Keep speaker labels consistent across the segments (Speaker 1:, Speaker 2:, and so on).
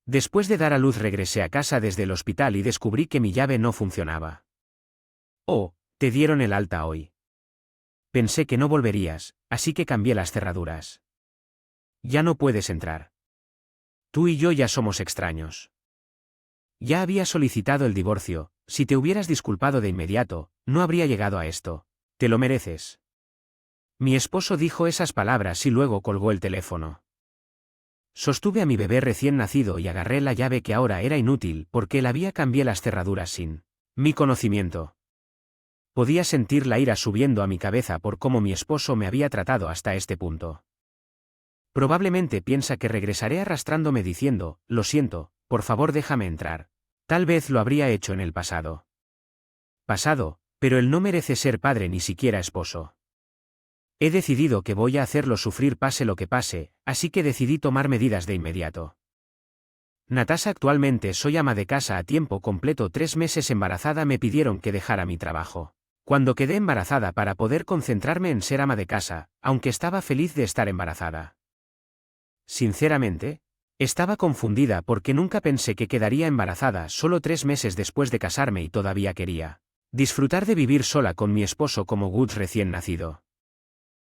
Speaker 1: Después de dar a luz regresé a casa desde el hospital y descubrí que mi llave no funcionaba. Oh, te dieron el alta hoy. Pensé que no volverías, así que cambié las cerraduras. Ya no puedes entrar. Tú y yo ya somos extraños. Ya había solicitado el divorcio, si te hubieras disculpado de inmediato, no habría llegado a esto. Te lo mereces. Mi esposo dijo esas palabras y luego colgó el teléfono. Sostuve a mi bebé recién nacido y agarré la llave que ahora era inútil porque él había cambiado las cerraduras sin mi conocimiento. Podía sentir la ira subiendo a mi cabeza por cómo mi esposo me había tratado hasta este punto. Probablemente piensa que regresaré arrastrándome diciendo, lo siento, por favor déjame entrar. Tal vez lo habría hecho en el pasado. Pero él no merece ser padre ni siquiera esposo. He decidido que voy a hacerlo sufrir pase lo que pase, así que decidí tomar medidas de inmediato. Natasha, actualmente soy ama de casa a tiempo completo. 3 meses embarazada me pidieron que dejara mi trabajo. Cuando quedé embarazada para poder concentrarme en ser ama de casa, aunque estaba feliz de estar embarazada. Sinceramente, estaba confundida porque nunca pensé que quedaría embarazada solo 3 meses después de casarme y todavía quería disfrutar de vivir sola con mi esposo como Woods recién nacido.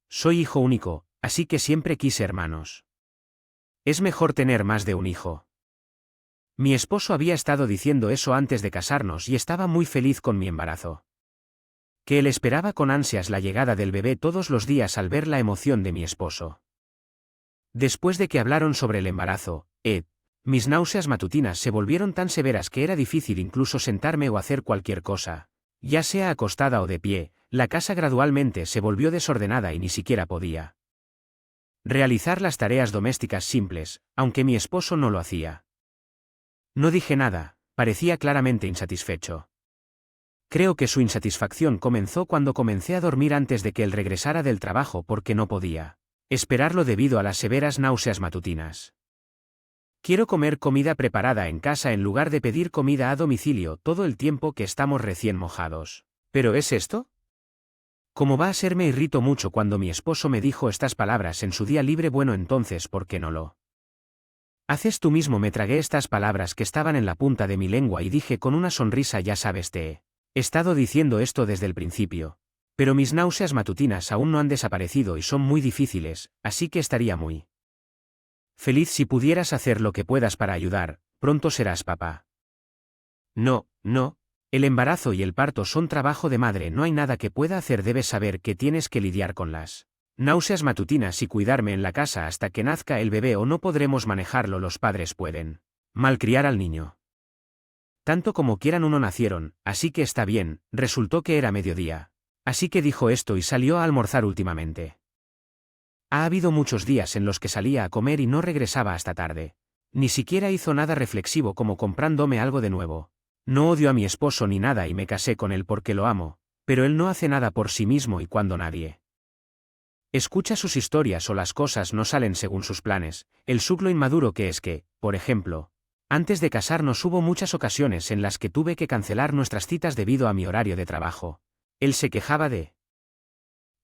Speaker 1: Soy hijo único, así que siempre quise hermanos. Es mejor tener más de un hijo. Mi esposo había estado diciendo eso antes de casarnos y estaba muy feliz con mi embarazo. Que él esperaba con ansias la llegada del bebé todos los días al ver la emoción de mi esposo. Después de que hablaron sobre el embarazo, mis náuseas matutinas se volvieron tan severas que era difícil incluso sentarme o hacer cualquier cosa, ya sea acostada o de pie. La casa gradualmente se volvió desordenada y ni siquiera podía realizar las tareas domésticas simples, aunque mi esposo no lo hacía. No dije nada, parecía claramente insatisfecho. Creo que su insatisfacción comenzó cuando comencé a dormir antes de que él regresara del trabajo porque no podía esperarlo debido a las severas náuseas matutinas. Quiero comer comida preparada en casa en lugar de pedir comida a domicilio todo el tiempo que estamos recién mojados. ¿Pero es esto? Como va a ser, me irrito mucho cuando mi esposo me dijo estas palabras en su día libre. Bueno, entonces, ¿por qué no lo haces tú mismo? Me tragué estas palabras que estaban en la punta de mi lengua y dije con una sonrisa, ya sabes, te he estado diciendo esto desde el principio. Pero mis náuseas matutinas aún no han desaparecido y son muy difíciles, así que estaría muy feliz si pudieras hacer lo que puedas para ayudar. Pronto serás papá. No. El embarazo y el parto son trabajo de madre, no hay nada que pueda hacer. Debes saber que tienes que lidiar con las náuseas matutinas y cuidarme en la casa hasta que nazca el bebé o no podremos manejarlo. Los padres pueden malcriar al niño tanto como quieran. Uno nacieron, así que está bien. Resultó que era mediodía. Así que dijo esto y salió a almorzar últimamente. Ha habido muchos días en los que salía a comer y no regresaba hasta tarde. Ni siquiera hizo nada reflexivo como comprándome algo de nuevo. No odio a mi esposo ni nada y me casé con él porque lo amo, pero él no hace nada por sí mismo y cuando nadie escucha sus historias o las cosas no salen según sus planes, el suclo inmaduro que es que, por ejemplo, antes de casarnos hubo muchas ocasiones en las que tuve que cancelar nuestras citas debido a mi horario de trabajo. Él se quejaba de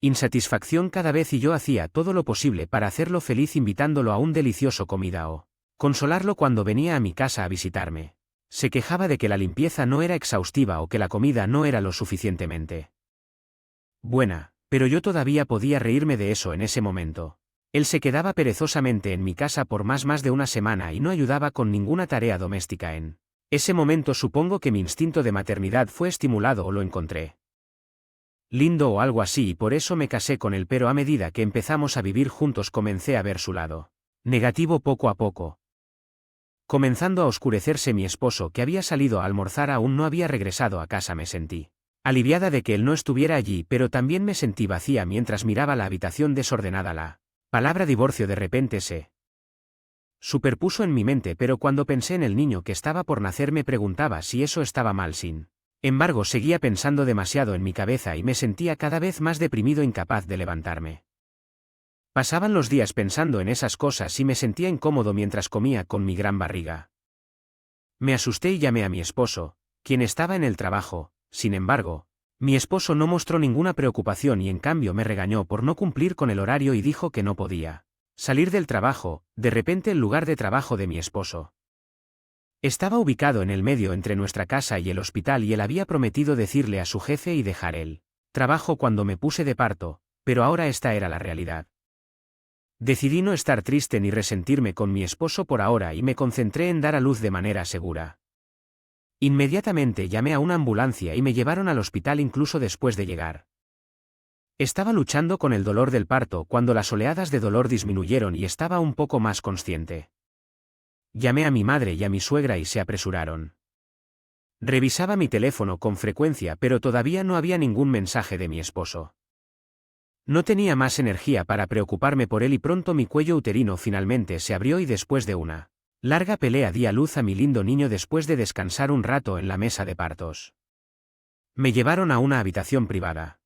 Speaker 1: insatisfacción cada vez y yo hacía todo lo posible para hacerlo feliz invitándolo a un delicioso comida o consolarlo cuando venía a mi casa a visitarme. Se quejaba de que la limpieza no era exhaustiva o que la comida no era lo suficientemente buena, pero yo todavía podía reírme de eso en ese momento. Él se quedaba perezosamente en mi casa por más de una semana y no ayudaba con ninguna tarea doméstica. En ese momento supongo que mi instinto de maternidad fue estimulado o lo encontré lindo o algo así y por eso me casé con él, pero a medida que empezamos a vivir juntos comencé a ver su lado negativo poco a poco. Comenzando a oscurecerse, mi esposo, que había salido a almorzar, aún no había regresado a casa. Me sentí aliviada de que él no estuviera allí, pero también me sentí vacía mientras miraba la habitación desordenada. La palabra divorcio de repente se superpuso en mi mente, pero cuando pensé en el niño que estaba por nacer me preguntaba si eso estaba mal. Sin embargo, seguía pensando demasiado en mi cabeza y me sentía cada vez más deprimido, incapaz de levantarme. Pasaban los días pensando en esas cosas y me sentía incómodo mientras comía con mi gran barriga. Me asusté y llamé a mi esposo, quien estaba en el trabajo. Sin embargo, mi esposo no mostró ninguna preocupación y en cambio me regañó por no cumplir con el horario y dijo que no podía salir del trabajo. De repente el lugar de trabajo de mi esposo Estaba ubicado en el medio entre nuestra casa y el hospital y él había prometido decirle a su jefe y dejar el trabajo cuando me puse de parto, pero ahora esta era la realidad. Decidí no estar triste ni resentirme con mi esposo por ahora y me concentré en dar a luz de manera segura. Inmediatamente llamé a una ambulancia y me llevaron al hospital incluso después de llegar. Estaba luchando con el dolor del parto cuando las oleadas de dolor disminuyeron y estaba un poco más consciente. Llamé a mi madre y a mi suegra y se apresuraron. Revisaba mi teléfono con frecuencia pero todavía no había ningún mensaje de mi esposo. No tenía más energía para preocuparme por él y pronto mi cuello uterino finalmente se abrió y después de una larga pelea di a luz a mi lindo niño después de descansar un rato en la mesa de partos. Me llevaron a una habitación privada.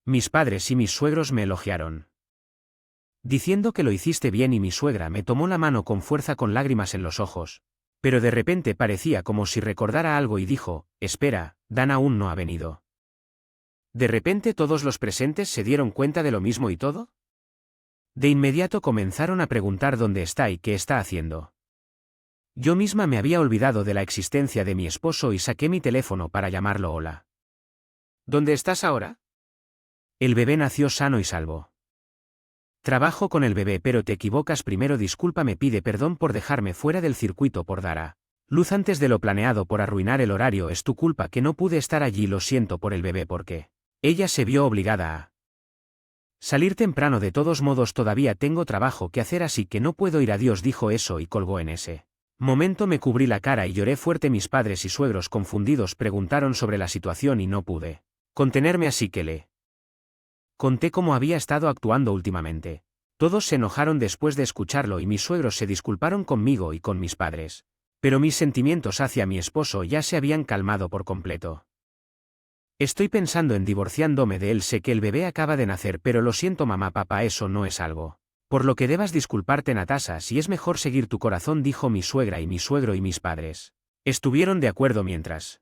Speaker 1: Mis padres y mis suegros me elogiaron, diciendo que lo hiciste bien y mi suegra me tomó la mano con fuerza con lágrimas en los ojos, pero de repente parecía como si recordara algo y dijo, espera, Dan aún no ha venido. ¿De repente todos los presentes se dieron cuenta de lo mismo y todo? De inmediato comenzaron a preguntar dónde está y qué está haciendo. Yo misma me había olvidado de la existencia de mi esposo y saqué mi teléfono para llamarlo. Hola. ¿Dónde estás ahora? El bebé nació sano y salvo. Trabajo con el bebé pero te equivocas primero discúlpame pide perdón por dejarme fuera del circuito por dar a luz antes de lo planeado por arruinar el horario es tu culpa que no pude estar allí lo siento por el bebé porque ella se vio obligada a salir temprano de todos modos todavía tengo trabajo que hacer así que no puedo ir adiós dijo eso y colgó en ese momento me cubrí la cara y lloré fuerte mis padres y suegros confundidos preguntaron sobre la situación y no pude contenerme así que le conté cómo había estado actuando últimamente. Todos se enojaron después de escucharlo y mis suegros se disculparon conmigo y con mis padres. Pero mis sentimientos hacia mi esposo ya se habían calmado por completo. Estoy pensando en divorciándome de él sé que el bebé acaba de nacer pero lo siento mamá papá eso no es algo por lo que debas disculparte Natasha si es mejor seguir tu corazón dijo mi suegra y mi suegro y mis padres. Estuvieron de acuerdo mientras.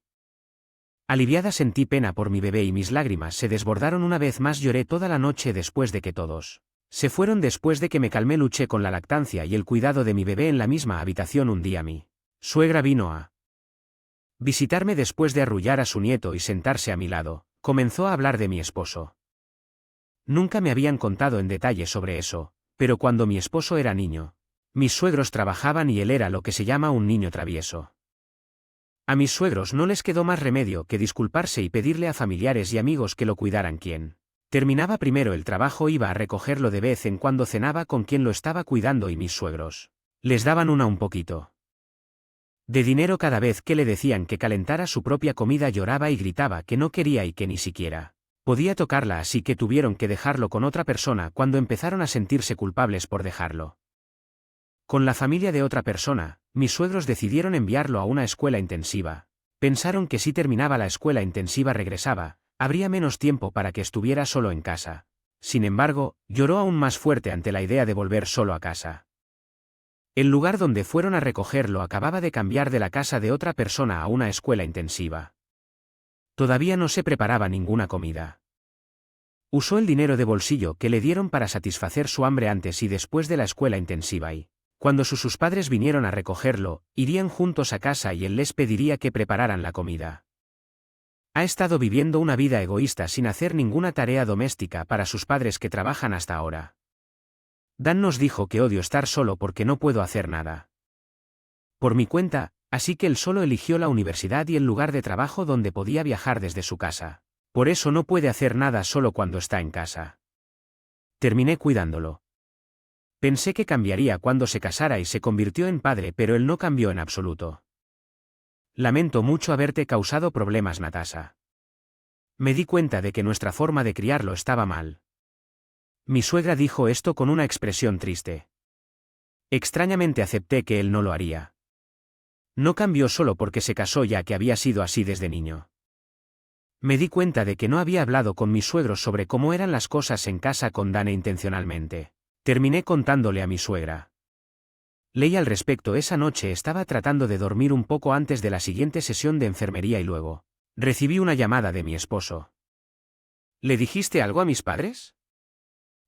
Speaker 1: Aliviada sentí pena por mi bebé y mis lágrimas se desbordaron una vez más lloré toda la noche después de que todos se fueron después de que me calmé luché con la lactancia y el cuidado de mi bebé en la misma habitación un día mi suegra vino a visitarme después de arrullar a su nieto y sentarse a mi lado, comenzó a hablar de mi esposo. Nunca me habían contado en detalle sobre eso, pero cuando mi esposo era niño, mis suegros trabajaban y él era lo que se llama un niño travieso. A mis suegros no les quedó más remedio que disculparse y pedirle a familiares y amigos que lo cuidaran quien terminaba primero el trabajo iba a recogerlo de vez en cuando cenaba con quien lo estaba cuidando y mis suegros les daban un poquito de dinero cada vez que le decían que calentara su propia comida lloraba y gritaba que no quería y que ni siquiera podía tocarla así que tuvieron que dejarlo con otra persona cuando empezaron a sentirse culpables por dejarlo con la familia de otra persona, mis suegros decidieron enviarlo a una escuela intensiva. Pensaron que si terminaba la escuela intensiva regresaba, habría menos tiempo para que estuviera solo en casa. Sin embargo, lloró aún más fuerte ante la idea de volver solo a casa. El lugar donde fueron a recogerlo acababa de cambiar de la casa de otra persona a una escuela intensiva. Todavía no se preparaba ninguna comida. Usó el dinero de bolsillo que le dieron para satisfacer su hambre antes y después de la escuela intensiva y cuando sus padres vinieron a recogerlo, irían juntos a casa y él les pediría que prepararan la comida. Ha estado viviendo una vida egoísta sin hacer ninguna tarea doméstica para sus padres que trabajan hasta ahora. Dan nos dijo que odio estar solo porque no puedo hacer nada por mi cuenta, así que él solo eligió la universidad y el lugar de trabajo donde podía viajar desde su casa. Por eso no puede hacer nada solo cuando está en casa. Terminé cuidándolo. Pensé que cambiaría cuando se casara y se convirtió en padre pero él no cambió en absoluto. Lamento mucho haberte causado problemas Natasha. Me di cuenta de que nuestra forma de criarlo estaba mal. Mi suegra dijo esto con una expresión triste. Extrañamente acepté que él no lo haría. No cambió solo porque se casó ya que había sido así desde niño. Me di cuenta de que no había hablado con mis suegros sobre cómo eran las cosas en casa con Dane intencionalmente. Terminé contándole a mi suegra. Leí al respecto esa noche estaba tratando de dormir un poco antes de la siguiente sesión de enfermería y luego recibí una llamada de mi esposo. ¿Le dijiste algo a mis padres?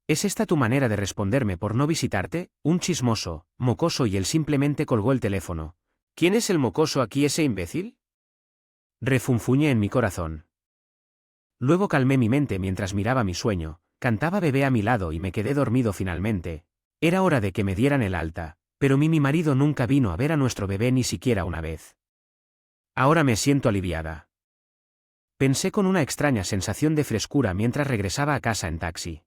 Speaker 1: ¿Es esta tu manera de responderme por no visitarte? Un chismoso, mocoso y él simplemente colgó el teléfono. ¿Quién es el mocoso aquí, ese imbécil? Refunfuñé en mi corazón. Luego calmé mi mente mientras miraba mi sueño, cantaba bebé a mi lado y me quedé dormido finalmente. Era hora de que me dieran el alta, pero mi marido nunca vino a ver a nuestro bebé ni siquiera una vez. Ahora me siento aliviada. Pensé con una extraña sensación de frescura mientras regresaba a casa en taxi.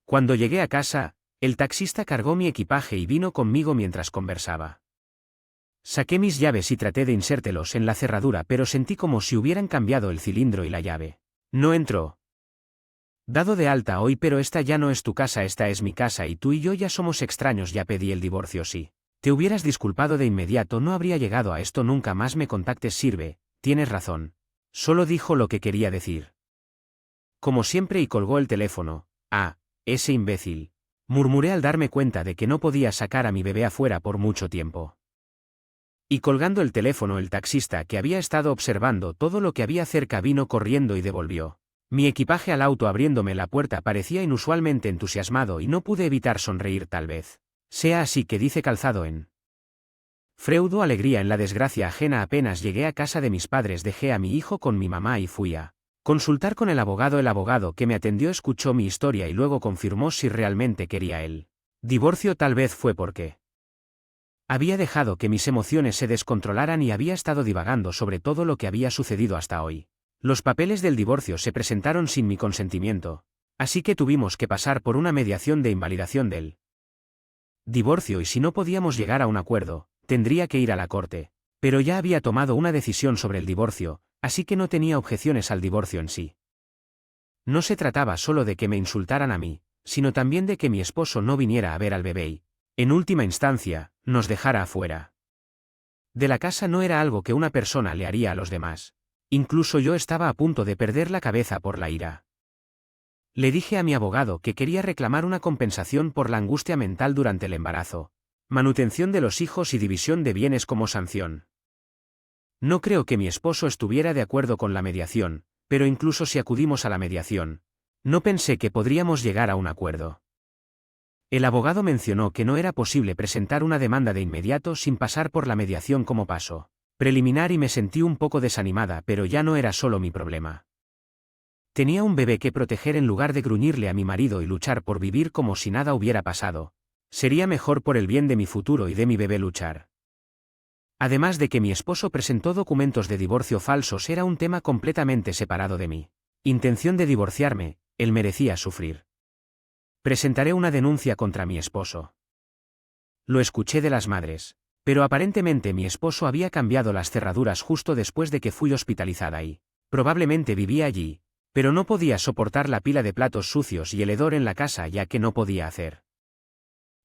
Speaker 1: Cuando llegué a casa, el taxista cargó mi equipaje y vino conmigo mientras conversaba. Saqué mis llaves y traté de insértelos en la cerradura, pero sentí como si hubieran cambiado el cilindro y la llave. No entró. Dado de alta hoy, pero esta ya no es tu casa, esta es mi casa y tú y yo ya somos extraños, ya pedí el divorcio. Sí. Te hubieras disculpado de inmediato, no habría llegado a esto, nunca más me contactes, sirve, tienes razón. Solo dijo lo que quería decir. Como siempre, y colgó el teléfono. Ah, ese imbécil. Murmuré al darme cuenta de que no podía sacar a mi bebé afuera por mucho tiempo. Y colgando el teléfono, el taxista, que había estado observando todo lo que había cerca, vino corriendo y devolvió mi equipaje al auto. Abriéndome la puerta parecía inusualmente entusiasmado y no pude evitar sonreír. Tal vez sea así que dice calzado en Freudo, alegría en la desgracia ajena. Apenas llegué a casa de mis padres dejé a mi hijo con mi mamá y fui a consultar con el abogado. El abogado que me atendió escuchó mi historia y luego confirmó si realmente quería el divorcio. Tal vez fue porque había dejado que mis emociones se descontrolaran y había estado divagando sobre todo lo que había sucedido hasta hoy. Los papeles del divorcio se presentaron sin mi consentimiento, así que tuvimos que pasar por una mediación de invalidación del divorcio y si no podíamos llegar a un acuerdo, tendría que ir a la corte. Pero ya había tomado una decisión sobre el divorcio, así que no tenía objeciones al divorcio en sí. No se trataba solo de que me insultaran a mí, sino también de que mi esposo no viniera a ver al bebé y, en última instancia, nos dejara afuera de la casa. No era algo que una persona le haría a los demás. Incluso yo estaba a punto de perder la cabeza por la ira. Le dije a mi abogado que quería reclamar una compensación por la angustia mental durante el embarazo, manutención de los hijos y división de bienes como sanción. No creo que mi esposo estuviera de acuerdo con la mediación, pero incluso si acudimos a la mediación, no pensé que podríamos llegar a un acuerdo. El abogado mencionó que no era posible presentar una demanda de inmediato sin pasar por la mediación como paso preliminar y me sentí un poco desanimada, pero ya no era solo mi problema. Tenía un bebé que proteger en lugar de gruñirle a mi marido y luchar por vivir como si nada hubiera pasado. Sería mejor por el bien de mi futuro y de mi bebé luchar. Además de que mi esposo presentó documentos de divorcio falsos, era un tema completamente separado de mi intención de divorciarme. Él merecía sufrir. Presentaré una denuncia contra mi esposo. Lo escuché de las madres. Pero aparentemente mi esposo había cambiado las cerraduras justo después de que fui hospitalizada y probablemente vivía allí, pero no podía soportar la pila de platos sucios y el hedor en la casa, ya que no podía hacer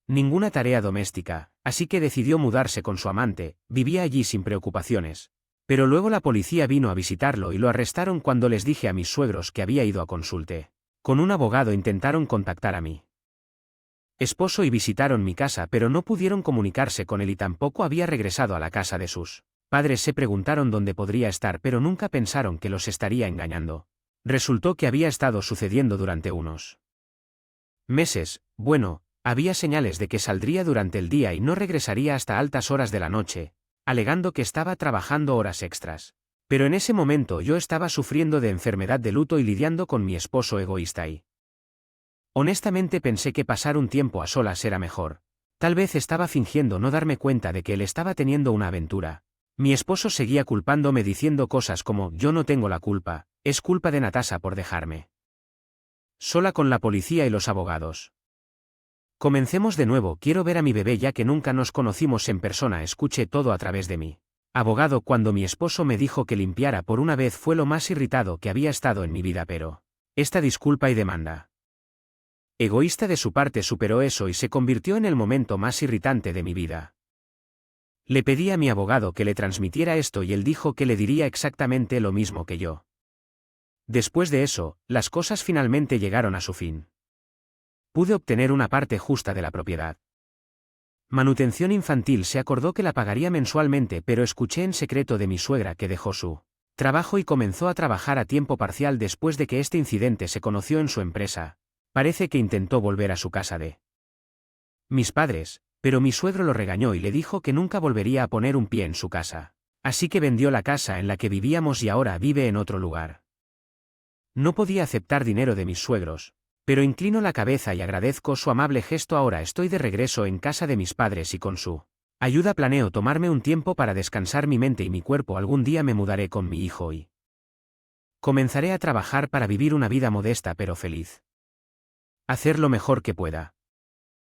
Speaker 1: ninguna tarea doméstica, así que decidió mudarse con su amante. Vivía allí sin preocupaciones. Pero luego la policía vino a visitarlo y lo arrestaron. Cuando les dije a mis suegros que había ido a consulte con un abogado, intentaron contactar a mi esposo y visitaron mi casa, pero no pudieron comunicarse con él y tampoco había regresado a la casa de sus padres. Se preguntaron dónde podría estar, pero nunca pensaron que los estaría engañando. Resultó que había estado sucediendo durante unos meses. Bueno, había señales de que saldría durante el día y no regresaría hasta altas horas de la noche, alegando que estaba trabajando horas extras. Pero en ese momento yo estaba sufriendo de enfermedad de luto y lidiando con mi esposo egoísta y honestamente pensé que pasar un tiempo a solas era mejor. Tal vez estaba fingiendo no darme cuenta de que él estaba teniendo una aventura. Mi esposo seguía culpándome diciendo cosas como: yo no tengo la culpa, es culpa de Natasha por dejarme sola con la policía y los abogados. Comencemos de nuevo, quiero ver a mi bebé ya que nunca nos conocimos en persona. Escuché todo a través de mi abogado cuando mi esposo me dijo que limpiara por una vez. Fue lo más irritado que había estado en mi vida, pero esta disculpa y demanda egoísta de su parte superó eso y se convirtió en el momento más irritante de mi vida. Le pedí a mi abogado que le transmitiera esto y él dijo que le diría exactamente lo mismo que yo. Después de eso, las cosas finalmente llegaron a su fin. Pude obtener una parte justa de la propiedad. Manutención infantil se acordó que la pagaría mensualmente, pero escuché en secreto de mi suegra que dejó su trabajo y comenzó a trabajar a tiempo parcial después de que este incidente se conoció en su empresa. Parece que intentó volver a su casa de mis padres, Pero mi suegro lo regañó y le dijo que nunca volvería a poner un pie en su casa. Así que vendió la casa en la que vivíamos y ahora vive en otro lugar. No podía aceptar dinero de mis suegros, pero inclino la cabeza y agradezco su amable gesto. Ahora estoy de regreso en casa de mis padres y con su ayuda planeo tomarme un tiempo para descansar mi mente y mi cuerpo. Algún día me mudaré con mi hijo y comenzaré a trabajar para vivir una vida modesta pero feliz. Hacer lo mejor que pueda.